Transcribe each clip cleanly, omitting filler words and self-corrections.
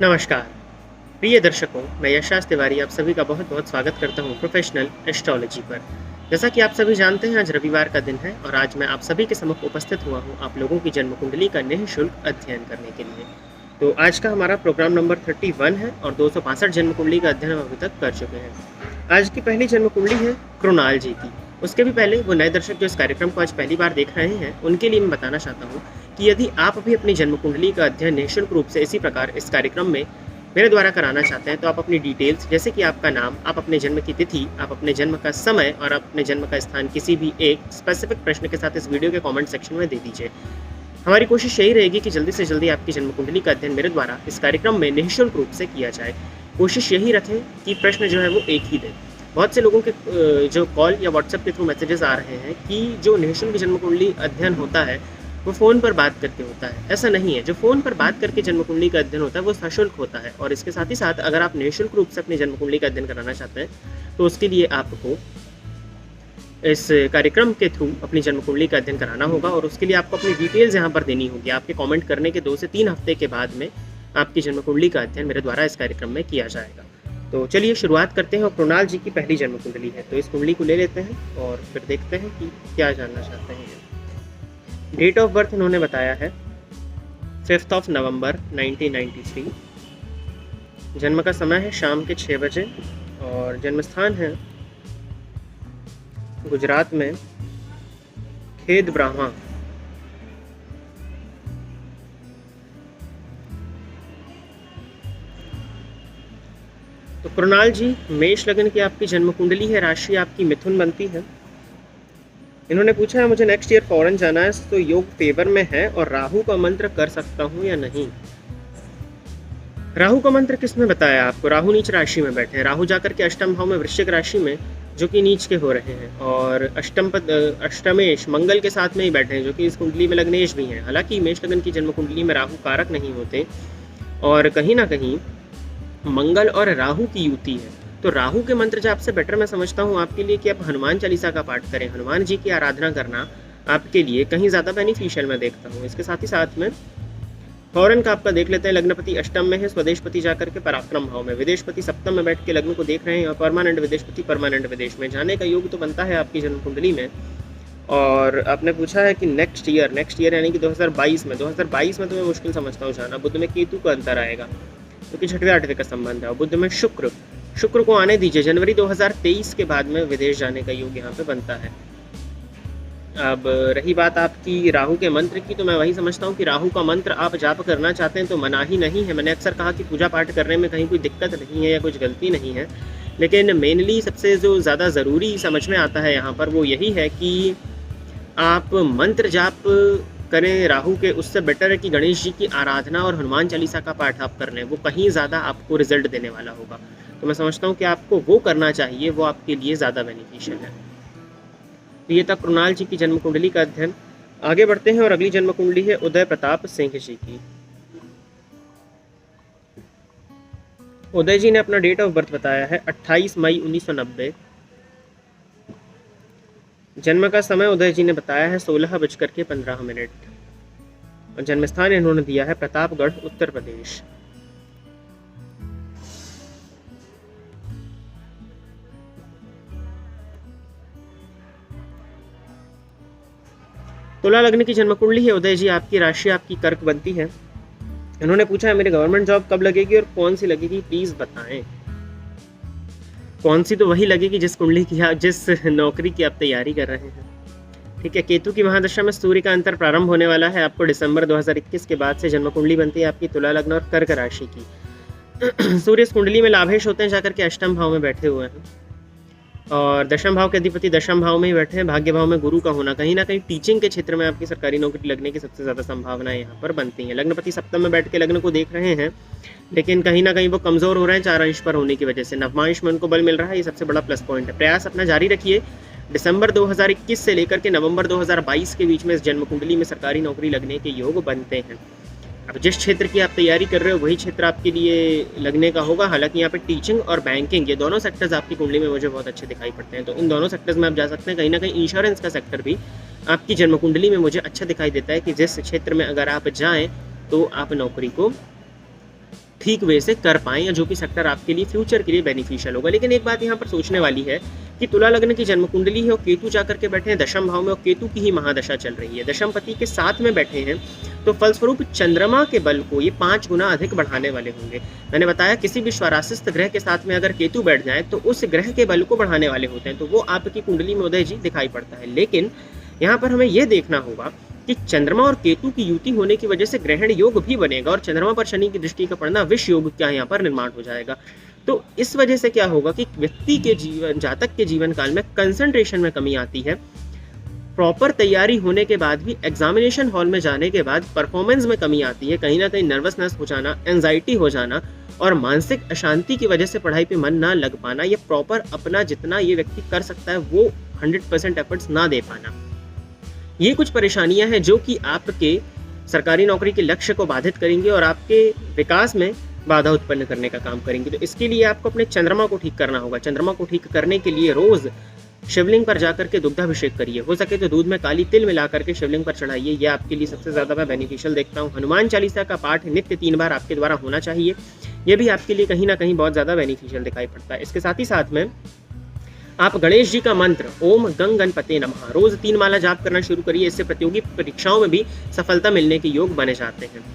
नमस्कार प्रिय दर्शकों, मैं यशराज तिवारी आप सभी का बहुत बहुत स्वागत करता हूं प्रोफेशनल एस्ट्रोलॉजी पर। जैसा कि आप सभी जानते हैं, आज रविवार का दिन है और आज मैं आप सभी के सम्मुख उपस्थित हुआ हूं आप लोगों की जन्म कुंडली का निःशुल्क अध्ययन करने के लिए। तो आज का हमारा प्रोग्राम नंबर 31 है और 265 जन्म कुंडली का अध्ययन हम अभी तक कर चुके हैं। आज की पहली जन्म कुंडली है कृणाल जी की। उसके भी पहले वो नए दर्शक जो इस कार्यक्रम को आज पहली बार देख रहे हैं, उनके लिए मैं बताना चाहता हूँ कि यदि आप भी अपनी जन्म कुंडली का अध्ययन निःशुल्क रूप से इसी प्रकार इस कार्यक्रम में मेरे द्वारा कराना चाहते हैं, तो आप अपनी डिटेल्स जैसे कि आपका नाम, आप अपने जन्म की तिथि, आप अपने जन्म का समय और अपने जन्म का स्थान किसी भी एक स्पेसिफिक प्रश्न के साथ इस वीडियो के कमेंट सेक्शन में दे दीजिए। हमारी कोशिश यही रहेगी कि जल्दी से जल्दी आपकी जन्म कुंडली का अध्ययन मेरे द्वारा इस कार्यक्रम में निःशुल्क रूप से किया जाए। कोशिश यही रखें कि प्रश्न जो है वो एक ही दें। बहुत से लोगों के जो कॉल या व्हाट्सएप के थ्रू मैसेजेस आ रहे हैं कि जो निःशुल्क जन्म कुंडली अध्ययन होता है वो फ़ोन पर बात करके होता है। ऐसा नहीं है, जो फ़ोन पर बात करके जन्म कुंडली का अध्ययन होता है वो सशुल्क होता है। और इसके साथ ही साथ अगर आप निःशुल्क रूप से अपनी जन्म कुंडली का अध्ययन कराना चाहते हैं, तो उसके लिए आपको इस कार्यक्रम के थ्रू अपनी जन्म कुंडली का अध्ययन कराना होगा और उसके लिए आपको अपनी डिटेल्स यहाँ पर देनी होगी। आपके कमेंट करने के 2 से 3 हफ्ते के बाद में आपकी जन्म कुंडली का अध्ययन मेरे द्वारा इस कार्यक्रम में किया जाएगा। तो चलिए शुरुआत करते हैं। और कृणाल जी की पहली जन्म कुंडली है, तो इस कुंडली को ले लेते हैं और फिर देखते हैं कि क्या जानना चाहते हैं। डेट ऑफ बर्थ इन्होंने बताया है 5 नवंबर 1993। जन्म का समय है शाम के 6 बजे और जन्म स्थान है गुजरात में खेद ब्राह्मा। तो कृणाल जी, मेष लग्न की आपकी जन्म कुंडली है, राशि आपकी मिथुन बनती है। इन्होंने पूछा है मुझे नेक्स्ट ईयर फॉरेन जाना है, तो योग फेवर में है और राहु का मंत्र कर सकता हूँ या नहीं। राहु का मंत्र किसमें बताया आपको? राहु नीच राशि में बैठे हैं। राहु जाकर के अष्टम भाव में वृश्चिक राशि में जो कि नीच के हो रहे हैं और अष्टमेश मंगल के साथ में ही बैठे हैं, जो कि इस कुंडली में लग्नेश भी हैं। हालांकि मेष लग्न की जन्म कुंडली में राहु कारक नहीं होते और कहीं ना कहीं मंगल और राहु की युति है। तो राहु के मंत्र जाप से बेटर मैं समझता हूँ आपके लिए कि आप हनुमान चालीसा का पाठ करें। हनुमान जी की आराधना करना आपके लिए कहीं ज़्यादा बेनिफिशियल मैं देखता हूँ। इसके साथ ही साथ में फॉरेन का आपका देख लेते हैं। लग्नपति अष्टम में है, स्वदेशपति जाकर के पराक्रम भाव में, विदेशपति सप्तम में बैठ के लग्न को देख रहे हैं और परमानेंट विदेशपति परमानेंट विदेश में जाने का योग तो बनता है आपकी जन्म कुंडली में। और आपने पूछा है कि नेक्स्ट ईयर यानी कि 2022 में तो मैं मुश्किल समझता हूँ जाना। बुध में केतु का अंतर आएगा क्योंकि 6वें 8वें का संबंध है और बुध में शुक्र को आने दीजिए। जनवरी 2023 के बाद में विदेश जाने का योग यहाँ पे बनता है। अब रही बात आपकी राहु के मंत्र की, तो मैं वही समझता हूँ कि राहु का मंत्र आप जाप करना चाहते हैं तो मना ही नहीं है। मैंने अक्सर कहा कि पूजा पाठ करने में कहीं कोई दिक्कत नहीं है या कुछ गलती नहीं है, लेकिन मेनली सबसे जो ज़्यादा ज़रूरी समझ में आता है यहाँ पर वो यही है कि आप मंत्र जाप करें राहु के। उससे बेटर है कि गणेश जी की आराधना और हनुमान चालीसा का पाठ आप कर लें, वो कहीं ज़्यादा आपको रिजल्ट देने वाला होगा। तो मैं समझता हूँ कि आपको वो करना चाहिए, वो आपके लिए ज़्यादा बेनिफिशियल है। तो ये था कृणाल जी की जन्म कुंडली का अध्ययन। आगे बढ़ते हैं और अगली जन्म कुंडली है उदय प्रताप सिंह जी की। उदय जी ने अपना डेट ऑफ बर्थ बताया है 28 मई 1990। जन्म का समय उदय जी ने बताया है 16:15 और जन्म स्थान इन्होंने दिया है प्रतापगढ़, उत्तर प्रदेश। तुला लग्न की जन्म कुंडली है उदय जी, आपकी राशि आपकी कर्क बनती है। इन्होंने पूछा है मेरी गवर्नमेंट जॉब कब लगेगी और कौन सी लगेगी, प्लीज बताएं। कौन सी तो वही लगेगी जिस कुंडली की जिस नौकरी की आप तैयारी कर रहे हैं। ठीक है, केतु की महादशा में सूर्य का अंतर प्रारंभ होने वाला है। आपको दिसंबर 2021 के बाद से जन्म कुंडली बनती है आपकी तुला लग्न और कर्क राशि की। सूर्य इस कुंडली में लाभेश होते हैं जाकर के अष्टम भाव में बैठे हुए हैं और दशम भाव के अधिपति दशम भाव में ही बैठे हैं। भाग्य भाव में गुरु का होना कहीं ना कहीं टीचिंग के क्षेत्र में आपकी सरकारी नौकरी लगने की सबसे ज़्यादा संभावनाएं यहाँ पर बनती हैं। लग्नपति सप्तम में बैठ के लग्न को देख रहे हैं, लेकिन कहीं ना कहीं वो कमज़ोर हो रहे हैं 4 अंश पर होने की वजह से। नवमांश में उनको बल मिल रहा है, ये सबसे बड़ा प्लस पॉइंट है। प्रयास अपना जारी रखिए। दिसंबर 2021 से लेकर के नवंबर 2022 के बीच में इस जन्म कुंडली में सरकारी नौकरी लगने के योग बनते हैं। अब जिस क्षेत्र की आप तैयारी कर रहे हो वही क्षेत्र आपके लिए लगने का होगा। हालांकि यहाँ पे टीचिंग और बैंकिंग ये दोनों सेक्टर्स आपकी कुंडली में मुझे बहुत अच्छे दिखाई पड़ते हैं, तो इन दोनों सेक्टर्स में आप जा सकते हैं। कहीं ना कहीं इंश्योरेंस का सेक्टर भी आपकी जन्म कुंडली में मुझे अच्छा दिखाई देता है कि जिस क्षेत्र में अगर आप जाएँ तो आप नौकरी को ठीक वे से कर पाएँ या जो कि सेक्टर आपके लिए फ्यूचर के लिए बेनिफिशियल होगा। लेकिन एक बात यहाँ पर सोचने वाली है कि तुला लग्न की जन्म कुंडली है और केतु जाकर के बैठे हैं दशम भाव में और केतु की ही महादशा चल रही है, दशमपति के साथ में बैठे हैं, तो फलस्वरूप चंद्रमा के बल को ये 5 गुना अधिक बढ़ाने वाले होंगे। मैंने बताया किसी भी स्वराशिस्थ ग्रह के साथ में अगर केतु बैठ जाए तो उस ग्रह के बल को बढ़ाने वाले होते हैं, तो वो आपकी कुंडली में उदय जी दिखाई पड़ता है। लेकिन यहाँ पर हमें यह देखना होगा कि चंद्रमा और केतु की युति होने की वजह से ग्रहण योग भी बनेगा और चंद्रमा पर शनि की दृष्टि का पड़ना विष योग क्या यहाँ पर निर्माण हो जाएगा। तो इस वजह से क्या होगा कि व्यक्ति के जीवन, जातक के जीवन काल में कंसंट्रेशन में कमी आती है। प्रॉपर तैयारी होने के बाद भी एग्जामिनेशन हॉल में जाने के बाद परफॉर्मेंस में कमी आती है, कहीं ना कहीं नर्वसनेस हो जाना, एंजाइटी हो जाना और मानसिक अशांति की वजह से पढ़ाई पे मन ना लग पाना, या प्रॉपर अपना जितना ये व्यक्ति कर सकता है वो 100% एफर्ट्स ना दे पाना। ये कुछ परेशानियां हैं जो कि आपके सरकारी नौकरी के लक्ष्य को बाधित करेंगी और आपके विकास में बाधा उत्पन्न करने का काम करेंगी। तो इसके लिए आपको अपने चंद्रमा को ठीक करना होगा। चंद्रमा को ठीक करने के लिए रोज शिवलिंग पर जाकर के दुग्धाभिषेक करिए, हो सके तो दूध में काली तिल मिला करके शिवलिंग पर चढ़ाइए, यह आपके लिए सबसे ज्यादा मैं बेनिफिशियल देखता हूँ। हनुमान चालीसा का पाठ नित्य 3 बार आपके द्वारा होना चाहिए, यह भी आपके लिए कहीं ना कहीं बहुत ज्यादा बेनिफिशियल दिखाई पड़ता है। इसके साथ ही साथ में आप गणेश जी का मंत्र ओम गंग गणपते नमः रोज 3 माला जाप करना शुरू करिए, इससे प्रतियोगी परीक्षाओं में भी सफलता मिलने के योग बने जाते हैं।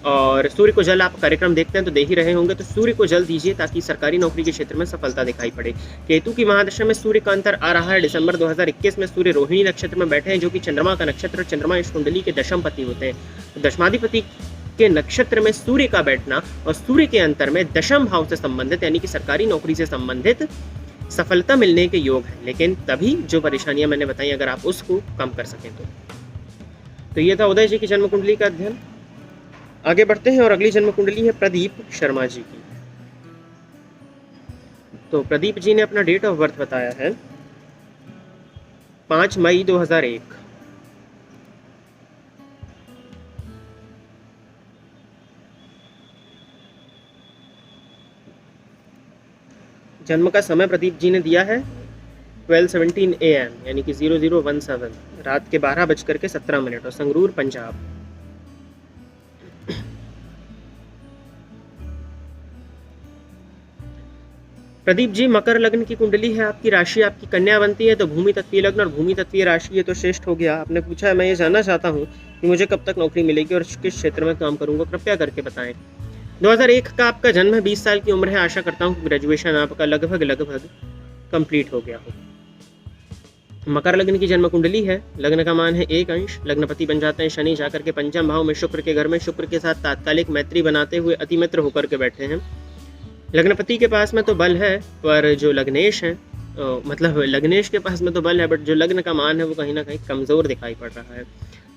और सूर्य को जल, आप कार्यक्रम देखते हैं तो देख ही रहे होंगे, तो सूर्य को जल दीजिए ताकि सरकारी नौकरी के क्षेत्र में सफलता दिखाई पड़े। केतु की महादशा में सूर्य का अंतर आ रहा है। दिसंबर 2021 में सूर्य रोहिणी नक्षत्र में बैठे हैं जो कि चंद्रमा का नक्षत्र, चंद्रमा इस कुंडली के दशमपति होते हैं। तो दशमाधिपति के नक्षत्र में सूर्य का बैठना और सूर्य के अंतर में दशम भाव से संबंधित यानी कि सरकारी नौकरी से संबंधित सफलता मिलने के योग है। लेकिन तभी जो परेशानियां मैंने बताई अगर आप उसको कम कर सकें तो ये था उदय जी की जन्म कुंडली का अध्ययन। आगे बढ़ते हैं और अगली जन्म कुंडली है प्रदीप शर्मा जी की। तो प्रदीप जी ने अपना डेट ऑफ बर्थ बताया है 5 मई 2001। जन्म का समय प्रदीप जी ने दिया है 12:17 AM यानी कि 0017 रात के 12:17 और संगरूर पंजाब। प्रदीप जी मकर लग्न की कुंडली है, आपकी राशि आपकी कन्या बनती है, तो भूमि तत्वीय लग्न और भूमि तत्वीय राशि ये तो श्रेष्ठ हो गया। आपने पूछा है मैं ये जानना चाहता हूँ कि मुझे कब तक नौकरी मिलेगी और किस क्षेत्र में काम करूँगा, कृपया करके बताएं। 2001 का आपका जन्म है, 20 साल की उम्र है। आशा करता हूँ कि ग्रेजुएशन आपका लगभग कंप्लीट हो गया हो। मकर लग्न की जन्म कुंडली है, लग्न का मान है 1 अंश, लग्नपति बन जाते हैं शनि, जाकर के पंचम भाव में शुक्र के घर में शुक्र के साथ तात्कालिक मैत्री बनाते हुए अति मित्र होकर के बैठे हैं। लग्नपति के पास में तो बल है पर जो लग्नेश है मतलब लग्नेश के पास में तो बल है बट जो लग्न का मान है वो कहीं ना कहीं कमजोर दिखाई पड़ रहा है।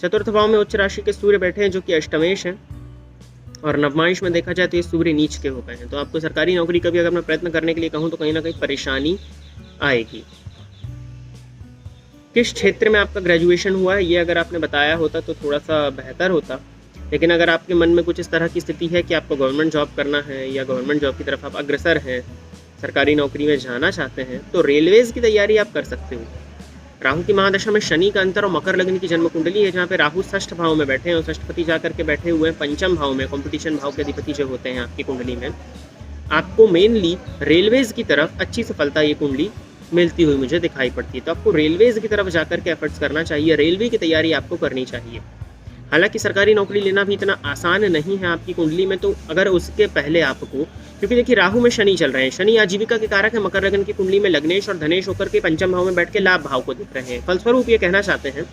चतुर्थ भाव में उच्च राशि के सूर्य बैठे हैं जो कि अष्टमेश हैं और नवमांश में देखा जाए तो ये सूर्य नीच के हो गए हैं। तो आपको सरकारी नौकरी का भी अगर मैं प्रयत्न करने के लिए कहूँ तो कहीं ना कहीं परेशानी आएगी। किस क्षेत्र में आपका ग्रेजुएशन हुआ है ये अगर आपने बताया होता तो थोड़ा सा बेहतर होता, लेकिन अगर आपके मन में कुछ इस तरह की स्थिति है कि आपको गवर्नमेंट जॉब करना है या गवर्नमेंट जॉब की तरफ आप अग्रसर हैं, सरकारी नौकरी में जाना चाहते हैं, तो रेलवेज की तैयारी आप कर सकते हो। राहु की महादशा में शनि का अंतर और मकर लग्न की जन्म कुंडली है जहाँ पे राहु षष्ठ भाव में बैठे हैं और षष्ठपति जाकर के बैठे हुए हैं पंचम भाव में, कंपटीशन भाव के अधिपति जो होते हैं आपकी कुंडली में। आपको मेनली रेलवेज की तरफ अच्छी सफलता ये कुंडली मिलती हुई मुझे दिखाई पड़ती है, तो आपको रेलवेज की तरफ जाकर के एफर्ट्स करना चाहिए, रेलवे की तैयारी आपको करनी चाहिए। हालांकि सरकारी नौकरी लेना भी इतना आसान नहीं है आपकी कुंडली में, तो अगर उसके पहले आपको, क्योंकि देखिए राहु में शनि चल रहे हैं, शनि आजीविका के कारक है, मकर लग्न की कुंडली में लग्नेश और धनेश होकर के पंचम भाव में बैठ के लाभ भाव को देख रहे हैं। फलस्वरूप ये कहना चाहते हैं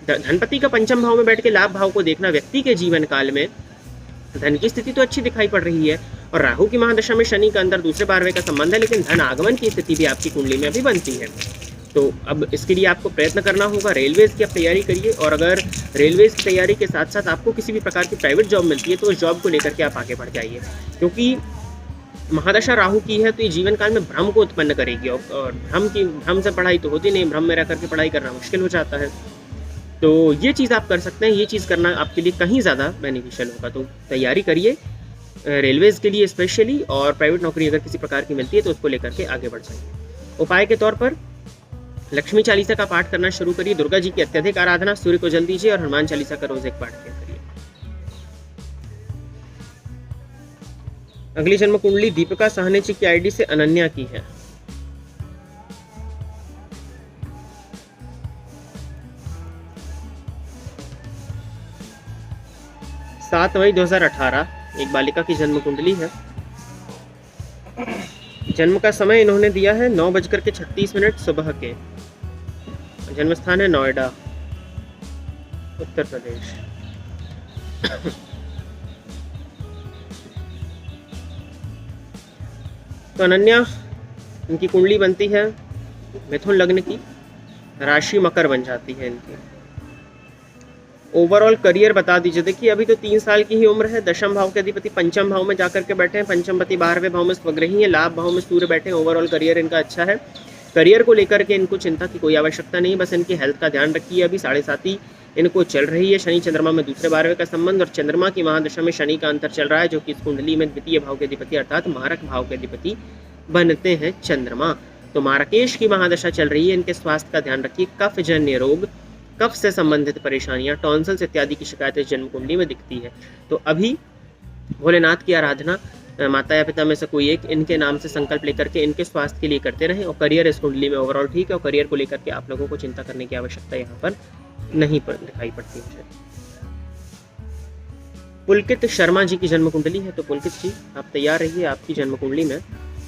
धनपति का पंचम भाव में बैठ के लाभ भाव को देखना व्यक्ति के जीवन काल में धन की स्थिति तो अच्छी दिखाई पड़ रही है और राहु की महादशा में शनि का अंदर दूसरे 12वें का संबंध है, लेकिन धन आगमन की स्थिति भी आपकी कुंडली में अभी बनती है। तो अब इसके लिए आपको प्रयत्न करना होगा, रेलवेज की आप तैयारी करिए और अगर रेलवेज की तैयारी के साथ साथ आपको किसी भी प्रकार की प्राइवेट जॉब मिलती है तो उस जॉब को लेकर के आप आगे बढ़ जाइए, क्योंकि महादशा राहु की है तो ये जीवन काल में भ्रम को उत्पन्न करेगी और भ्रम से पढ़ाई तो होती नहीं, भ्रम में रह करके पढ़ाई करना मुश्किल हो जाता है। तो ये चीज़ आप कर सकते हैं, ये चीज़ करना आपके लिए कहीं ज़्यादा बेनिफिशियल होगा। तो तैयारी करिए रेलवेज़ के लिए स्पेशली, और प्राइवेट नौकरी अगर किसी प्रकार की मिलती है तो उसको लेकर के आगे बढ़ जाइए। उपाय के तौर पर लक्ष्मी चालीसा का पाठ करना शुरू करिए, दुर्गा जी की अत्यधिक आराधना, सूर्य को जल दीजिए और हनुमान चालीसा का रोज एक पाठ किया करिए। अगली जन्म कुंडली दीपिका साहनी की आईडी से अनन्या की है। 7 मई 2018 एक बालिका की जन्म कुंडली है। जन्म का समय इन्होंने दिया है 9:36 सुबह के। जन्म स्थान है नोएडा, उत्तर प्रदेश। तो अनन्या, इनकी कुंडली बनती है मिथुन लग्न की, राशि मकर बन जाती है इनकी। ओवरऑल करियर बता दीजिए। देखिए अभी तो 3 साल की ही उम्र है। दशम भाव के अधिपति पंचम भाव में जाकर के बैठे हैं। पंचम पति 12वें भाव में स्वग्रही है। लाभ भाव में सूर्य बैठे हैं। ओवरऑल करियर इनका अच्छा है। करियर को लेकर के इनको चिंता की कोई आवश्यकता नहीं, बस इनकी हेल्थ का ध्यान रखिए। अभी 7.5 इनको चल रही है। शनि चंद्रमा में दूसरे 12वें का संबंध और चंद्रमा की महादशा में शनि का अंतर चल रहा है, जो कि इस कुंडली में द्वितीय भाव के अधिपति अर्थात मारक भाव के अधिपति बनते हैं चंद्रमा। तो मारकेश की महादशा चल रही है। इनके स्वास्थ्य का ध्यान रखिए। कफ जन्य रोग, कफ से संबंधित परेशानियां, टॉन्सिल्स इत्यादि की शिकायतें जन्म कुंडली में दिखती है। तो अभी भोलेनाथ की आराधना, माता या पिता में से कोई एक इनके नाम से संकल्प लेकर के इनके स्वास्थ्य के लिए करते रहें। और करियर इस कुंडली में ओवरऑल ठीक है, और करियर को लेकर के आप लोगों को चिंता करने की आवश्यकता यहाँ पर नहीं दिखाई पड़ती मुझे। पुलकित शर्मा जी की जन्म कुंडली है। तो पुलकित जी आप तैयार रहिए, आपकी जन्म कुंडली में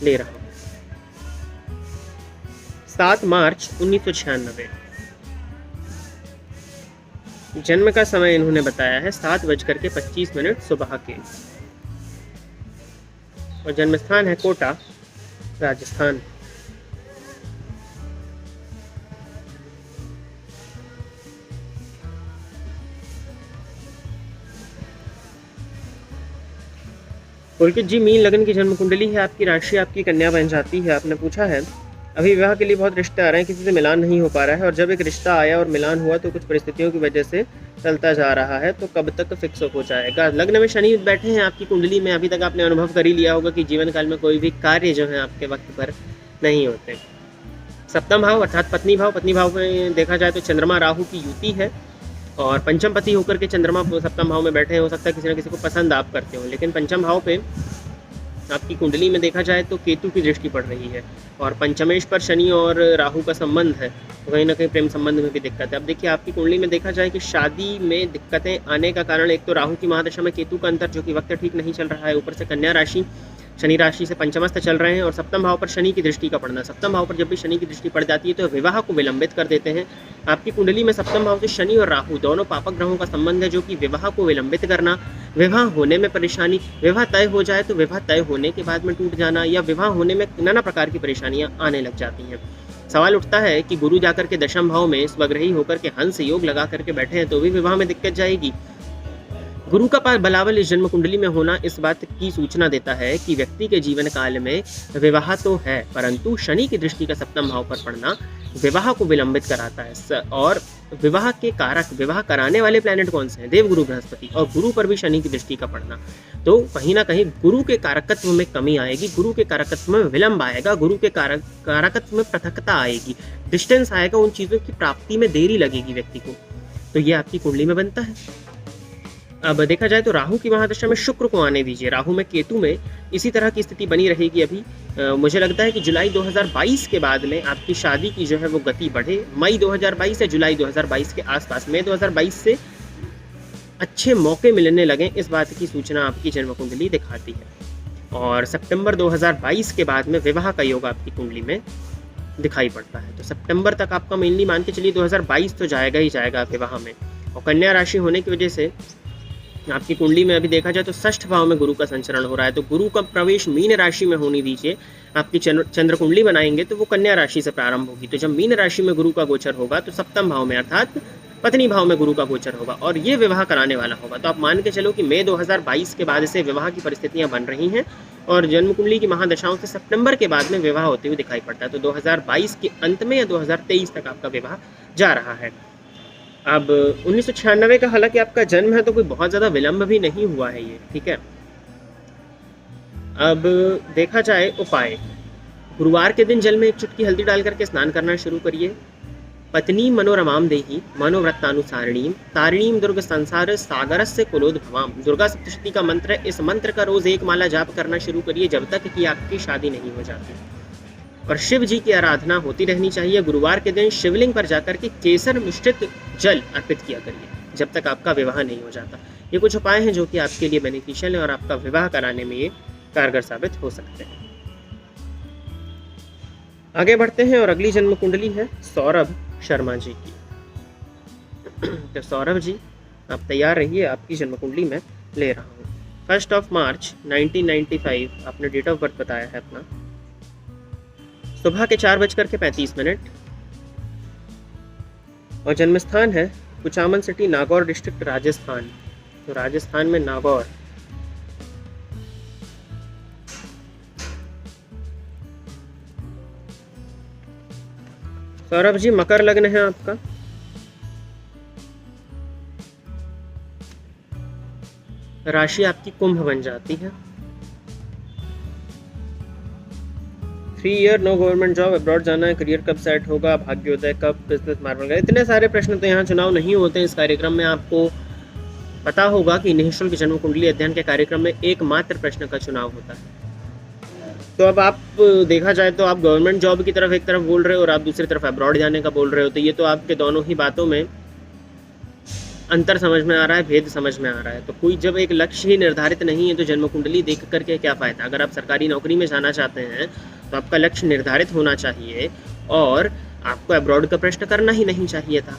ले रहा हूँ। 7 मार्च 1996 जन्म का समय इन्होंने बताया है 7:25 सुबह के, और जन्म स्थान है कोटा, राजस्थान। पुलकित जी मीन लगन की जन्म कुंडली है। आपकी राशि आपकी कन्या बन जाती है। आपने पूछा है अभी विवाह के लिए बहुत रिश्ते आ रहे हैं, किसी से मिलान नहीं हो पा रहा है, और जब एक रिश्ता आया और मिलान हुआ तो कुछ परिस्थितियों की वजह से चलता जा रहा है, तो कब तक फिक्स हो जाएगा। लग्न में शनि बैठे हैं आपकी कुंडली में। अभी तक आपने अनुभव कर ही लिया होगा कि जीवन काल में कोई भी कार्य जो है आपके वक्त पर नहीं होते। सप्तम भाव अर्थात पत्नी भाव में देखा जाए तो चंद्रमा राहु की युति है, और पंचम पति होकर के चंद्रमा सप्तम भाव में बैठे हैं। हो सकता है किसी न किसी को पसंद आप करते हो, लेकिन पंचम भाव पे आपकी कुंडली में देखा जाए तो केतु की दृष्टि पड़ रही है, और पंचमेश पर शनि और राहु का संबंध है, तो कहीं ना कहीं प्रेम संबंध में भी दिक्कत है। अब देखिए आपकी कुंडली में देखा जाए कि शादी में दिक्कतें आने का कारण एक तो राहु की महादशा में केतु का अंतर, जो कि वक्त ठीक नहीं चल रहा है, ऊपर से कन्या राशि शनि राशि से पंचमस्थ चल रहे हैं, और सप्तम भाव पर शनि की दृष्टि का पड़ना। सप्तम भाव पर जब भी शनि की दृष्टि पड़ जाती है तो विवाह को विलंबित कर देते हैं। आपकी कुंडली में सप्तम भाव से शनि और राहु दोनों पापक ग्रहों का संबंध है, जो कि विवाह को विलंबित करना, विवाह होने में परेशानी, विवाह तय हो जाए तो विवाह तय होने के बाद में टूट जाना, या विवाह होने में नाना प्रकार की परेशानियां आने लग जाती हैं। सवाल उठता है कि गुरु जाकर के दशम भाव में स्वग्रही होकर के हंस योग लगा करके बैठे हैं तो भी विवाह में दिक्कत जाएगी। गुरु का बलाबल इस जन्म कुंडली में होना इस बात की सूचना देता है कि व्यक्ति के जीवन काल में विवाह तो है, परंतु शनि की दृष्टि का सप्तम भाव पर पड़ना विवाह को विलंबित कराता है। और विवाह के कारक, विवाह कराने वाले प्लैनेट कौन से हैं? देवगुरु बृहस्पति, और गुरु पर भी शनि की दृष्टि का पड़ना, तो कहीं ना कहीं गुरु के कारकत्व में कमी आएगी, गुरु के कारकत्व में विलंब आएगा, गुरु के कारकत्व में पृथकता आएगी, डिस्टेंस आएगा, उन चीज़ों की प्राप्ति में देरी लगेगी व्यक्ति को। तो ये आपकी कुंडली में बनता है। अब देखा जाए तो राहु की महादशा में शुक्र को आने दीजिए। राहु में केतु में इसी तरह की स्थिति बनी रहेगी अभी। मुझे लगता है कि जुलाई 2022 के बाद में आपकी शादी की जो है वो गति बढ़े। मई 2022 या जुलाई 2022 के आसपास में 2022 से अच्छे मौके मिलने लगे, इस बात की सूचना आपकी जन्म कुंडली दिखाती है। और सितंबर 2022 के बाद में विवाह का योग आपकी कुंडली में दिखाई पड़ता है। तो सितंबर तक आपका मेनली मान के चलिए 2022 तो जाएगा ही जाएगा विवाह में। और कन्या राशि होने की वजह से आपकी कुंडली में अभी देखा जाए तो षष्ठ भाव में गुरु का संचरण हो रहा है, तो गुरु का प्रवेश मीन राशि में होने दीजिए। आपकी चंद्र कुंडली बनाएंगे तो वो कन्या राशि से प्रारंभ होगी, तो जब मीन राशि में गुरु का गोचर होगा तो सप्तम भाव में अर्थात पत्नी भाव में गुरु का गोचर होगा, और ये विवाह कराने वाला होगा। तो आप मान के चलो कि मई 2022 के बाद से विवाह की परिस्थितियां बन रही हैं, और जन्म कुंडली की महादशाओं से सितंबर के बाद में विवाह होते हुए दिखाई पड़ता है। तो 2022 के अंत में या 2023 तक आपका विवाह जा रहा है। अब 1996 का हालांकि आपका जन्म है, तो कोई बहुत ज़्यादा विलंब भी नहीं हुआ है ये, ठीक है। अब देखा जाए उपाय, गुरुवार के दिन जल में एक चुटकी हल्दी डाल करके स्नान करना शुरू करिए। पत्नी मनोरमां देहि मनोव्रतानुसारिणीं तारिणीं दुर्ग संसार सागरस्य कुलोद्भवाम। दुर्गा सप्तशती का मंत्र है। इस मंत्र का रोज एक माला जाप करना शुरू करिए जब तक कि आपकी शादी नहीं हो जाती। और शिव जी की आराधना होती रहनी चाहिए। गुरुवार के दिन शिवलिंग पर जाकर के केसर मिश्रित जल अर्पित किया करिए जब तक आपका विवाह नहीं हो जाता। ये कुछ उपाय हैं जो कि आपके लिए बेनिफिशियल है और आपका विवाह कराने में ये कारगर साबित हो सकते हैं। आगे बढ़ते हैं और अगली जन्म कुंडली है सौरभ शर्मा जी की। तो सौरभ जी आप तैयार रहिए, आपकी जन्म कुंडली में ले रहा हूँ। 1 मार्च 1995 आपने डेट ऑफ बर्थ बताया है अपना। सुबह के 4:35 और जन्म स्थान है कुचामन सिटी, नागौर डिस्ट्रिक्ट, राजस्थान। तो राजस्थान में नागौर। सौरभ जी मकर लग्न है आपका। राशि आपकी कुंभ बन जाती है। 3 year no government job, abroad जाना है, करियर कब सेट होगा, भाग्योदय कब, बिजनेस मार्बल। इतने सारे प्रश्न तो यहाँ चुनाव नहीं होते हैं इस कार्यक्रम में। आपको पता होगा कि निःशुल्क जन्म कुंडली अध्ययन के कार्यक्रम में एकमात्र प्रश्न का चुनाव होता है। तो अब आप देखा जाए तो आप गवर्नमेंट जॉब की तरफ एक तरफ बोल रहे हो और आप दूसरी तरफ अब्रॉड जाने का बोल रहे हो। तो ये तो आपके दोनों ही बातों में अंतर समझ में आ रहा है, भेद समझ में आ रहा है। तो कोई जब एक लक्ष्य ही निर्धारित नहीं है तो जन्म कुंडली देख करके क्या फ़ायदा। अगर आप सरकारी नौकरी में जाना चाहते हैं तो आपका लक्ष्य निर्धारित होना चाहिए और आपको अब्रॉड का प्रश्न करना ही नहीं चाहिए था।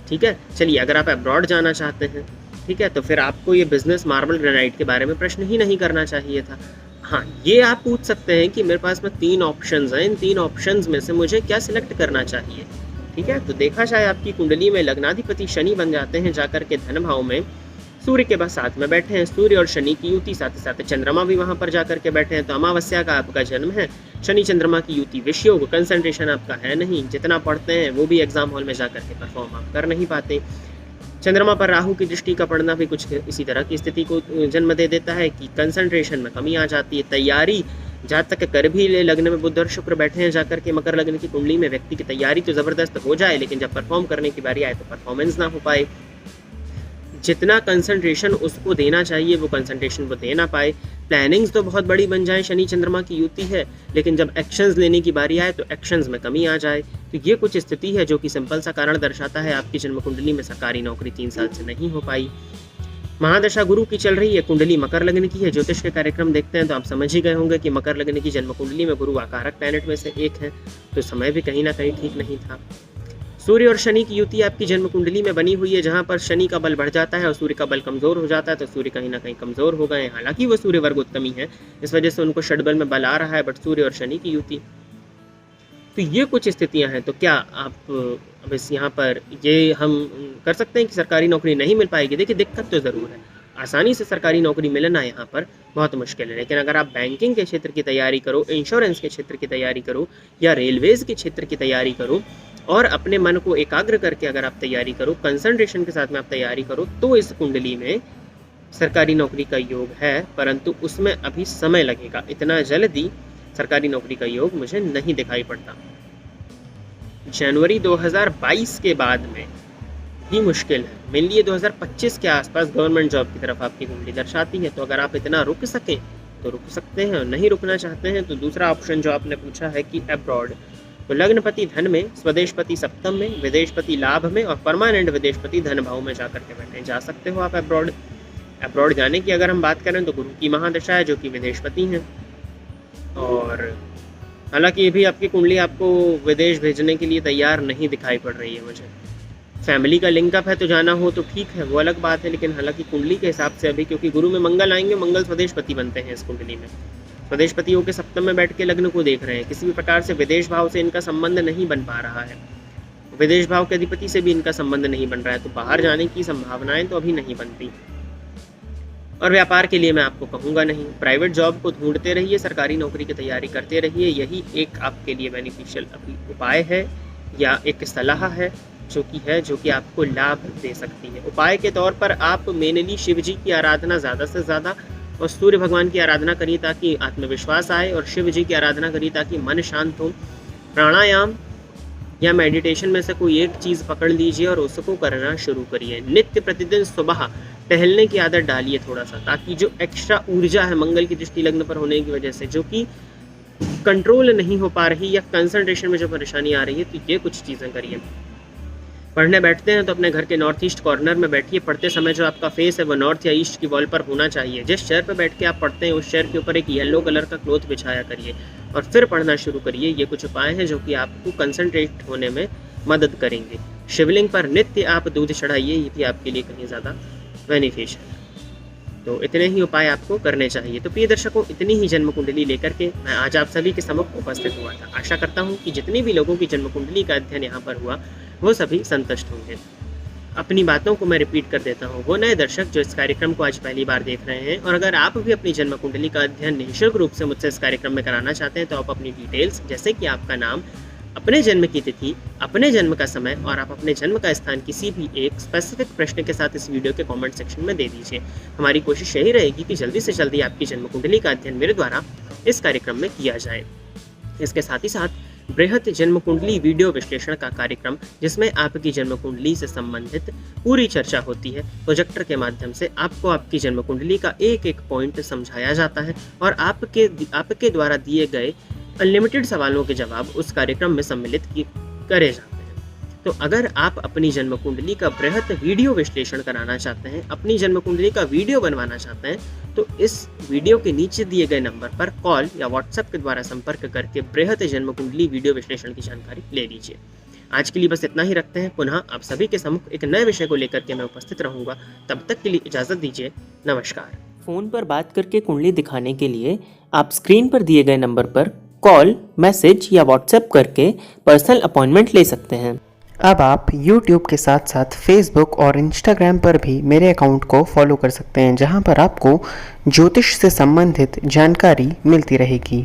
ठीक है, चलिए अगर आप अब्रॉड जाना चाहते हैं, ठीक है, तो फिर आपको ये बिजनेस मार्बल ग्रेनाइट के बारे में प्रश्न ही नहीं करना चाहिए था। हाँ, ये आप पूछ सकते हैं कि मेरे पास में 3 ऑप्शंस हैं, इन 3 ऑप्शंस में से मुझे क्या सिलेक्ट करना चाहिए। ठीक है, तो देखा जाए आपकी कुंडली में लग्नाधिपति शनि बन जाते हैं जाकर के धन भाव में। सूर्य के बाद साथ में बैठे हैं, सूर्य और शनि की युति, साथ ही साथ चंद्रमा भी वहां पर जाकर के बैठे हैं। तो अमावस्या का आपका जन्म है, शनि चंद्रमा की युति विषयोग, कंसंट्रेशन आपका है नहीं। जितना पढ़ते हैं वो भी एग्जाम हॉल में जाकर के परफॉर्म आप कर नहीं पाते। चंद्रमा पर राहु की दृष्टि का पड़ना भी कुछ इसी तरह की स्थिति को जन्म दे देता है कि कंसंट्रेशन में कमी आ जाती है। तैयारी जहाँ तक कर भी ले, लग्न में बुध और शुक्र बैठे हैं जाकर के मकर लग्न की कुंडली में, व्यक्ति की तैयारी तो ज़बरदस्त हो जाए लेकिन जब परफॉर्म करने की बारी आए तो परफॉर्मेंस ना हो पाए। जितना कंसंट्रेशन उसको देना चाहिए वो कंसंट्रेशन वो दे ना पाए। प्लानिंग्स तो बहुत बड़ी बन जाए, शनि चंद्रमा की युति है, लेकिन जब एक्शंस लेने की बारी आए तो एक्शंस में कमी आ जाए। तो ये कुछ स्थिति है जो कि सिंपल सा कारण दर्शाता है आपकी जन्म कुंडली में सरकारी नौकरी 3 साल से नहीं हो पाई। महादशा गुरु की चल रही है, कुंडली मकर लग्न की है। ज्योतिष के कार्यक्रम देखते हैं तो आप समझ ही गए होंगे कि मकर लग्न की जन्म कुंडली में गुरु आकारक प्लैनेट में से एक है, तो समय भी कहीं ना कहीं ठीक नहीं था। सूर्य और शनि की युति आपकी जन्म कुंडली में बनी हुई है, जहां पर शनि का बल बढ़ जाता है और सूर्य का बल कमजोर हो जाता है। तो सूर्य कहीं ना कहीं कमजोर हो गए। हालांकि वो सूर्य वर्ग उत्तमी है, इस वजह से उनको षड्बल में बल आ रहा है, बट सूर्य और शनि की युति। तो ये कुछ स्थितियां हैं। तो क्या आप अब इस यहाँ पर ये हम कर सकते हैं कि सरकारी नौकरी नहीं मिल पाएगी? देखिए, दिक्कत तो ज़रूर है, आसानी से सरकारी नौकरी मिलना यहाँ पर बहुत मुश्किल है। लेकिन अगर आप बैंकिंग के क्षेत्र की तैयारी करो, इंश्योरेंस के क्षेत्र की तैयारी करो या रेलवेज़ के क्षेत्र की तैयारी करो और अपने मन को एकाग्र करके अगर आप तैयारी करो, कंसंट्रेशन के साथ में आप तैयारी करो, तो इस कुंडली में सरकारी नौकरी का योग है, परंतु उसमें अभी समय लगेगा। इतना जल्दी सरकारी नौकरी का योग मुझे नहीं दिखाई पड़ता। जनवरी 2022 के बाद में ही मुश्किल है। मेनली 2025 के आसपास गवर्नमेंट जॉब की तरफ आपकी कुंडली दर्शाती है। तो अगर आप इतना रुक सकें तो रुक सकते हैं, और नहीं रुकना चाहते हैं तो दूसरा ऑप्शन जो आपने पूछा है कि अब्रॉड, तो लग्नपति धन में, स्वदेशपति सप्तम में, विदेशपति लाभ में और परमानेंट विदेशपति धन भाव में जाकर के बैठे जा सकते हो आप अब्रॉड। अब्रॉड जाने की अगर हम बात करें तो गुरु की महादशा है जो कि विदेशपति हैं, और हालांकि ये भी आपकी कुंडली आपको विदेश भेजने के लिए तैयार नहीं दिखाई पड़ रही है मुझे। फैमिली का लिंकअप है तो जाना हो तो ठीक है, वो अलग बात है, लेकिन हालांकि कुंडली के हिसाब से अभी, क्योंकि गुरु में मंगल आएंगे, मंगल स्वदेशपति बनते हैं इस कुंडली में, स्वदेशपतियों के सप्तम में बैठ के लग्न को देख रहे हैं। किसी भी प्रकार से विदेश भाव से इनका संबंध नहीं बन पा रहा है, विदेश भाव के अधिपति से भी इनका संबंध नहीं बन रहा है, तो बाहर जाने की संभावनाएं तो अभी नहीं बनती। और व्यापार के लिए मैं आपको कहूँगा नहीं, प्राइवेट जॉब को ढूंढते रहिए, सरकारी नौकरी की तैयारी करते रहिए। यही एक आपके लिए बेनिफिशियल अभी उपाय है या एक सलाह है जो कि आपको लाभ दे सकती है। उपाय के तौर पर आप मेनली शिव जी की आराधना ज़्यादा से ज़्यादा और सूर्य भगवान की आराधना करिए ताकि आत्मविश्वास आए, और शिव जी की आराधना करिए ताकि मन शांत हो। प्राणायाम या मेडिटेशन में से कोई एक चीज़ पकड़ लीजिए और उसको करना शुरू करिए। नित्य प्रतिदिन सुबह टहलने की आदत डालिए थोड़ा सा, ताकि जो एक्स्ट्रा ऊर्जा है मंगल की दृष्टि लग्न पर होने की वजह से जो कि कंट्रोल नहीं हो पा रही या कंसंट्रेशन में जो परेशानी आ रही है, तो ये कुछ चीज़ें करिए। पढ़ने बैठते हैं तो अपने घर के नॉर्थ ईस्ट कॉर्नर में बैठिए। पढ़ते समय जो आपका फेस है वो नॉर्थ या ईस्ट की वॉल पर होना चाहिए। जिस चेयर पर बैठ के आप पढ़ते हैं उस चेयर के ऊपर एक येलो कलर का क्लॉथ बिछाया करिए और फिर पढ़ना शुरू करिए। ये कुछ उपाय हैं जो कि आपको कंसंट्रेट होने में मदद करेंगे। शिवलिंग पर नित्य आप दूध चढ़ाइए, ये भी आपके लिए कहीं ज़्यादा बेनिफिशियल है। तो इतने ही उपाय आपको करने चाहिए। तो प्रिय दर्शकों, इतनी ही जन्म कुंडली लेकर के मैं आज आप सभी के सम्मुख उपस्थित हुआ था। आशा करता हूँ कि जितने भी लोगों की जन्म कुंडली का अध्ययन यहाँ पर हुआ वो सभी संतुष्ट होंगे। अपनी बातों को मैं रिपीट कर देता हूँ। वो नए दर्शक जो इस कार्यक्रम को आज पहली बार देख रहे हैं और अगर आप भी अपनी जन्म कुंडली का अध्ययन निःशुल्क रूप से मुझसे इस कार्यक्रम में कराना चाहते हैं तो आप अपनी डिटेल्स जैसे कि आपका नाम, अपने जन्म की तिथि, अपने जन्म का समय और आप अपने जन्म का स्थान किसी भी एक स्पेसिफिक प्रश्न के साथ इस वीडियो के कमेंट सेक्शन में दे दीजिए। हमारी कोशिश यही रहेगी कि जल्दी से जल्दी आपकी जन्म कुंडली का अध्ययन मेरे द्वारा इस कार्यक्रम में किया जाए। इसके साथ ही साथ बृहत जन्म कुंडली वीडियो विश्लेषण का कार्यक्रम, जिसमें आपकी जन्म कुंडली से संबंधित पूरी चर्चा होती है। प्रोजेक्टर के माध्यम से आपको आपकी जन्म कुंडली का एक एक पॉइंट समझाया जाता है और आपके द्वारा दिए गए अनलिमिटेड सवालों के जवाब उस कार्यक्रम में सम्मिलित करे जाते हैं। तो अगर आप अपनी जन्म कुंडली का बृहत वीडियो विश्लेषण कराना चाहते हैं, अपनी जन्म कुंडली का वीडियो बनवाना चाहते हैं, तो इस वीडियो के नीचे दिए गए नंबर पर कॉल या व्हाट्सएप के द्वारा संपर्क करके बृहत जन्म कुंडली वीडियो विश्लेषण की जानकारी ले लीजिए। आज के लिए बस इतना ही रखते हैं। पुनः आप सभी के सम्मुख एक नए विषय को लेकर के मैं उपस्थित रहूंगा। तब तक के लिए इजाजत दीजिए। नमस्कार। फ़ोन पर बात करके कुंडली दिखाने के लिए आप स्क्रीन पर दिए गए नंबर पर कॉल, मैसेज या व्हाट्सएप करके पर्सनल अपॉइंटमेंट ले सकते हैं। अब आप YouTube के साथ साथ Facebook और Instagram पर भी मेरे अकाउंट को फॉलो कर सकते हैं, जहां पर आपको ज्योतिष से संबंधित जानकारी मिलती रहेगी।